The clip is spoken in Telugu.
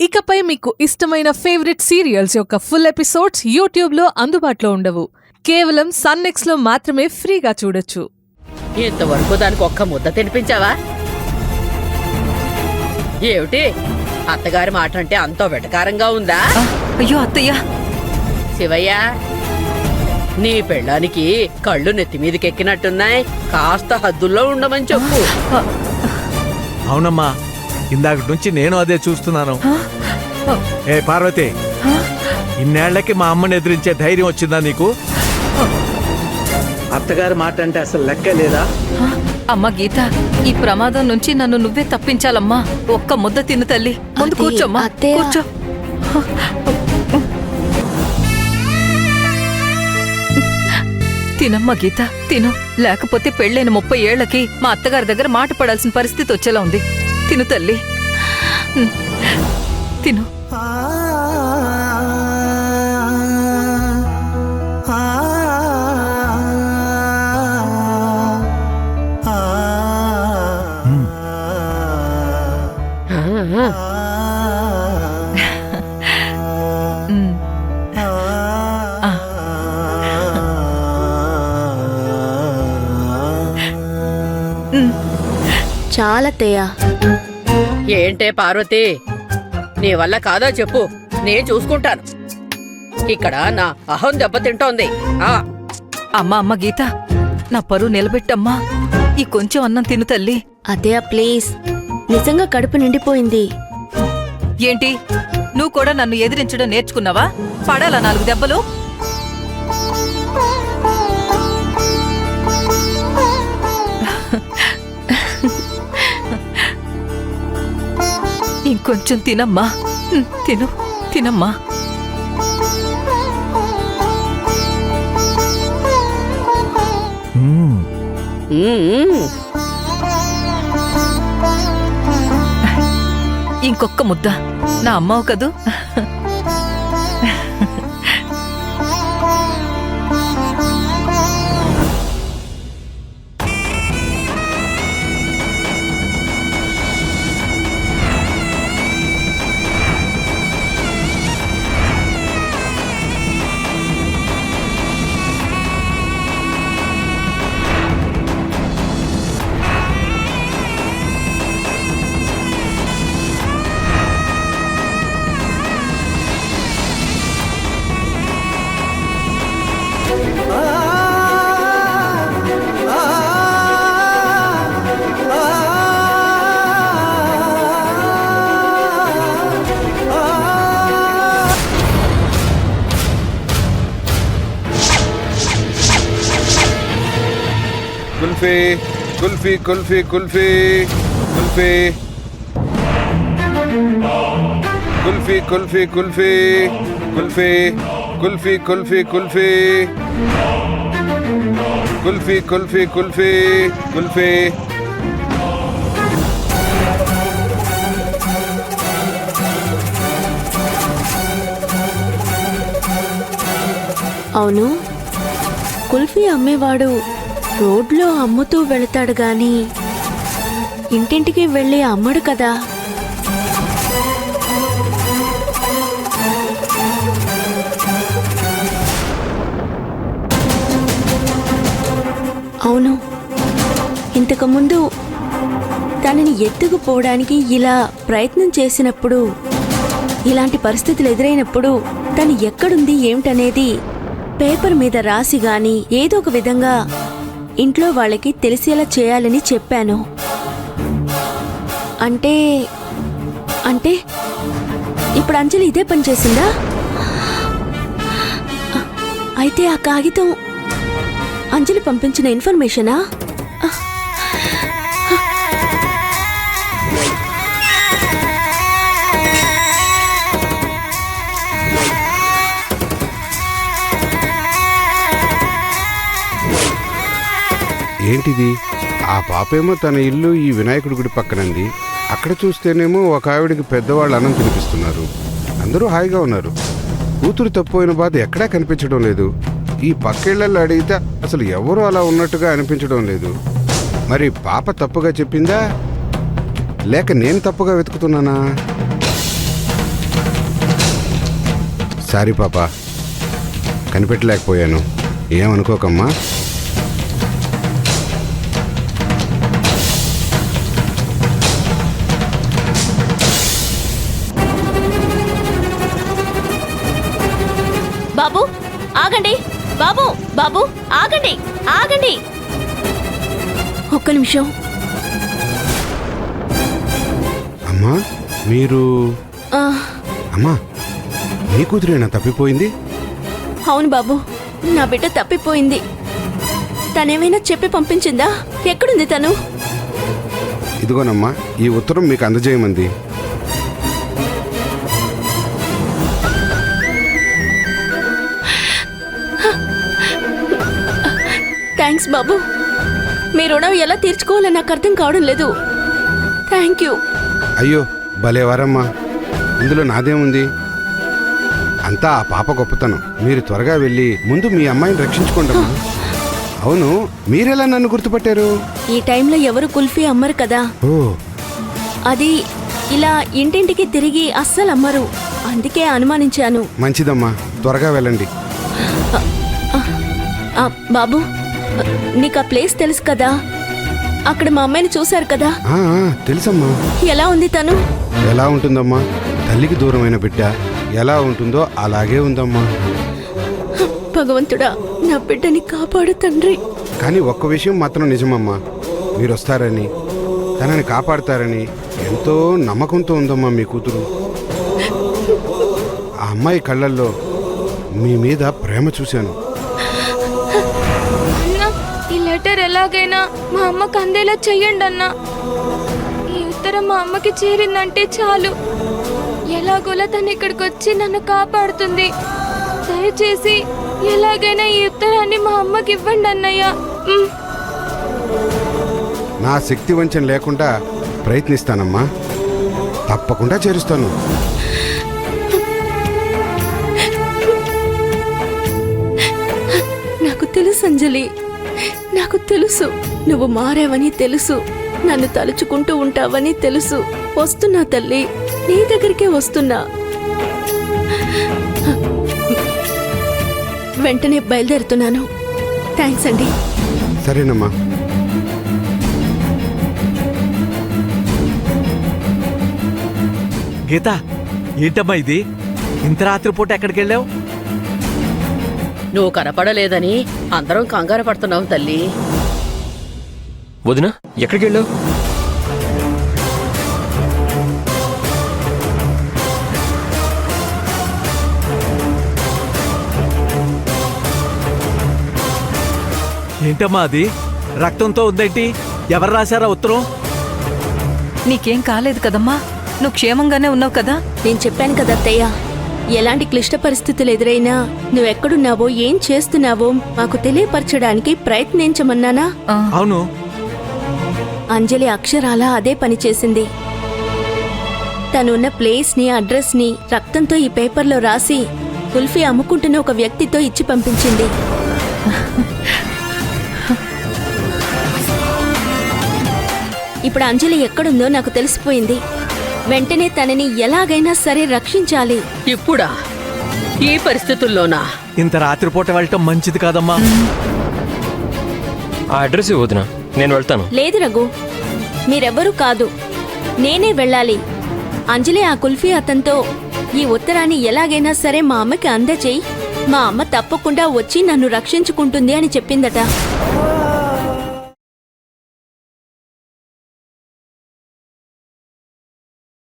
ఇకపై మీకు ఇష్టమైన ఫేవరెట్ సీరియల్స్ యొక్క ఫుల్ ఎపిసోడ్స్ యూట్యూబ్లో అందుబాటులో ఉండవు. కేవలం సన్నెక్స్లో మాత్రమే ఫ్రీగా చూడొచ్చు. ఇంతవరకు దానికి ఒక్క ముద్ద తినిపించావా? ఏమిటి అత్తగారి మాట అంటే అంతో వెటకారంగా ఉందా? అయ్యో అత్తయ్య. శివయ్య, నీ పెళ్ళానికి కళ్ళు నెత్తి మీదకెక్కినట్టున్నాయి. కాస్త హద్దుల్లో ఉండమని చెప్పు. అవునమ్మా, ఇందాక నుంచి నేను అదే చూస్తున్నాను. ఏ పార్వతి, ఇన్నేళ్లకి మా అమ్మని ఎదిరించే ధైర్యం వచ్చిందా నీకు? అత్తగారి మాట అంటే అసలు లెక్క లేదా? అమ్మ గీత, ఈ ప్రమాదం నుంచి నన్ను నువ్వే తప్పించాలమ్మా. ఒక్క ముద్ద తిను తల్లి. ముందు కూర్చోమ్మా, కూర్చో. తినమ్మా గీత, తిను. లేకపోతే పెళ్ళైన 30 ఏళ్లకి మా అత్తగారి దగ్గర మాట పడాల్సిన పరిస్థితి వచ్చేలా ఉంది. తిను తల్లి, తిను. చాలా తేయా. ఏంటే పార్వతి, నీ వల్ల కాదా చెప్పు, నేను చూసుకుంటాను. ఇక్కడ నా అహం దెబ్బతింటోంది. అమ్మా అమ్మ గీత, నా పరువు నిలబెట్టమ్మా. ఈ కొంచెం అన్నం తిను తల్లి. అత్తయ్య ప్లీజ్, నిజంగా కడుపు నిండిపోయింది. ఏంటి, నువ్వు కూడా నన్ను ఎదిరించడం నేర్చుకున్నావా? పడాలా 4 దెబ్బలు? ఇంకొంచెం తినమ్మా. తిను, తినమ్మా. ఇంకొక్క ముద్ద. నా అమ్మవు కదూ. కుల్ఫీ కుల్ఫీ కుల్ఫీ కుల్ఫీ కుల్ఫీ కుల్ఫీ కుల్ఫీ కుల్ఫీ కుల్ఫీ కుల్ఫీ కుల్ఫీ కుల్ఫీ కుల్ఫీ కుల్ఫీ కుల్ఫీ. అవును, కుల్ఫీ అమ్మేవాడు రోడ్లో అమ్ముతూ వెళతాడు గాని ఇంటింటికి వెళ్ళి అమ్మడు కదా. అవును, ఇంతకుముందు తనని ఎత్తుకుపోవడానికి ఇలా ప్రయత్నం చేసినప్పుడు, ఇలాంటి పరిస్థితులు ఎదురైనప్పుడు తను ఎక్కడుంది ఏమిటనేది పేపర్ మీద రాసి గాని ఏదో ఒక విధంగా ఇంట్లో వాళ్ళకి తెలిసేలా చేయాలని చెప్పాను. అంటే అంటే ఇప్పుడు అంజలి ఇదే పని చేసిందా? అయితే ఆ కాగితం అంజలి పంపించిన ఇన్ఫర్మేషనా? ఏంటిది? ఆ పాపేమో తన ఇల్లు ఈ వినాయకుడి గుడి పక్కనంది. అక్కడ చూస్తేనేమో ఒక ఆవిడికి పెద్దవాళ్ళు అన్నం తినిపిస్తున్నారు. అందరూ హాయిగా ఉన్నారు. కూతురు తప్పోయిన బాధ ఎక్కడా కనిపించడం లేదు. ఈ పక్కేళ్లలో అడిగితే అసలు ఎవరూ అలా ఉన్నట్టుగా అనిపించడం లేదు. మరి పాప తప్పుగా చెప్పిందా, లేక నేను తప్పుగా వెతుకుతున్నానా? సారీ పాప, కనిపెట్టలేకపోయాను. ఏమనుకోకమ్మా. బాబు ఆగండి, బాబు బాబు ఆగండి, ఆగండి ఒక్క నిమిషం. అమ్మా మీరు ఆ, అమ్మా నీ కూతురేనా తప్పిపోయింది? అవును బాబు, నా బిడ్డ తప్పిపోయింది. తనేమైనా చెప్పి పంపించిందా? ఎక్కడుంది తను? ఇదిగోనమ్మా, ఈ ఉత్తరం మీకు అందజేయమంది. థ్యాంక్స్ బాబు, మీ రుణం ఎలా తీర్చుకోవాలో నాకు అర్థం కావడం లేదు. Thank you. అయ్యో భలేవారమ్మా, ఇందులో నాదేముంది? అంతా ఆ పాప గొప్పతనం. మీరు త్వరగా వెళ్ళి ముందు మీ అమ్మాయిని రక్షించుకోండమ్మా. అవును, మీరెలా నన్ను గుర్తుపట్టారు? ఈ టైంలో ఎవరు కుల్ఫీ అమ్మరు కదా. ఓ, అది ఇలా ఇంటింటికి తిరిగి అస్సలు అమ్మరు, అందుకే అనుమానించాను. మంచిదమ్మా, త్వరగా వెళ్ళండి. ఆ, బాబు నీకు ఆ ప్లేస్ తెలుసు కదా, అక్కడ మా అమ్మాయిని చూశారు కదా. ఆ, తెలుసమ్మా. ఎలా ఉంది తను? ఎలా ఉంటుందమ్మా, తల్లికి దూరమైన బిడ్డ ఎలా ఉంటుందో అలాగే ఉందమ్మా. భగవంతుడా, నా బిడ్డని కాపాడు తండ్రి. కానీ ఒక్క విషయం మాత్రం నిజమమ్మా, మీరు వస్తారని తనని కాపాడతారని ఎంతో నమ్మకంతో ఉందమ్మా మీ కూతురు. ఆ అమ్మాయి కళ్ళల్లో మీ మీద ప్రేమ చూశాను. అన్నా, ఈ లెటర్ ఎలాగైనా మా అమ్మకు అందేలా చెయ్యండి అన్నా. ఈ ఉత్తరం మా అమ్మకి చేరిందంటే చాలు, ఎలాగోలా తను ఇక్కడికి వచ్చి నన్ను కాపాడుతుంది. దయచేసి ఎలాగైనా ఈ ఉత్తరాన్ని మా అమ్మకి ఇవ్వండి అన్నయ్య. నా శక్తి వంచన లేకుండా ప్రయత్నిస్తానమ్మా, తప్పకుండా చేరుస్తాను. నాకు తెలుసు అంజలి, నాకు తెలుసు నువ్వు మారావని తెలుసు, నన్ను తలుచుకుంటూ ఉంటావని తెలుసు. వస్తున్నా తల్లి, నీ దగ్గరికే వస్తున్నా. వెంటనే బయలుదేరుతున్నాను. థ్యాంక్స్ అండి. సరేనమ్మా. గీత, ఏంటమ్మా ఇది? ఇంత రాత్రిపూట ఎక్కడికి వెళ్ళావు? నువ్వు కనపడలేదని అందరం కంగారు పడుతున్నాం తల్లి. వదినా, ఎక్కడికి వెళ్ళావు? ఏంటమ్మా అది? రక్తంతో ఉందేంటి? ఎవరు రాశారా ఉత్తరం? నీకేం కాలేదు కదమ్మా, నువ్వు క్షేమంగానే ఉన్నావు కదా. నేను చెప్పాను కదా అత్తయ్య, ఎలాంటి క్లిష్ట పరిస్థితులు ఎదురైనా నువ్వెక్కడున్నావో ఏం చేస్తున్నావో మాకు తెలియపరచడానికి ప్రయత్నించమన్నానా? అవును. అంజలి అక్షరాల అదే పని చేసింది. తనున్న ప్లేస్ని, అడ్రస్ని రక్తంతో ఈ పేపర్లో రాసి కుల్ఫీ అమ్ముకుంటున్న ఒక వ్యక్తితో ఇచ్చి పంపించింది. ఇప్పుడు అంజలి ఎక్కడుందో నాకు తెలిసిపోయింది. వెంటనే తనని ఎలాగైనా సరే రక్షించాలి. ఇప్పుడా? ఈ పరిస్థితుల్లోనా? ఇంత రాత్రిపూట వెళ్ళటం మంచిది కాదమ్మా. ఆ అడ్రస్ వదినా, నేను వెళ్తాను. లేదు రఘు, మీరెవ్వరూ కాదు, నేనే వెళ్ళాలి. అంజలి ఆ కుల్ఫీ అతనితో ఈ ఉత్తరాన్ని ఎలాగైనా సరే మా అమ్మకి అందచేయి, మా అమ్మ తప్పకుండా వచ్చి నన్ను రక్షించుకుంటుంది అని చెప్పిందట.